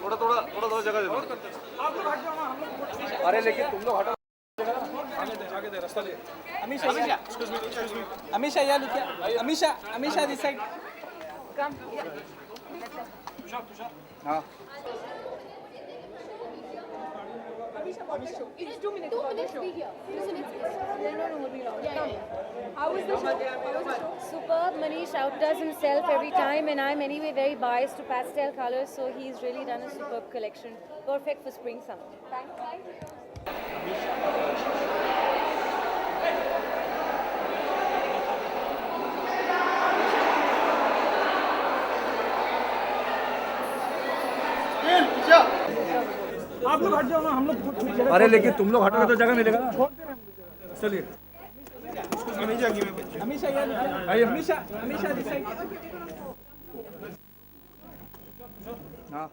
थोड़ा थोड़ा थोड़ा थोड़ा जगह दे दो। अरे लेकिन तुम लोग हटो, आगे दे रास्ता दे। Amisha, excuse me. Amisha, yeah, look here. Amisha, this side. Come. Tushar हाँ. It's 2 minutes. 2 minutes be here. 2 minutes. No, we'll be long. Come. How was the show? Superb. Manish outdoes himself every time, and I'm anyway very biased to pastel colors, so he's really done a superb collection. Perfect for spring summer. Thanks. आप लोग हट जाओ ना, हम लोग जगह. अरे लेकिन तुम लोग हटोगे तो जगह मिलेगा ना। छोड़ दे रहे हैं मुझे. चलिए नहीं जाएंगी मैं। Amisha, yeah, look here. आइए। Amisha, this side. हाँ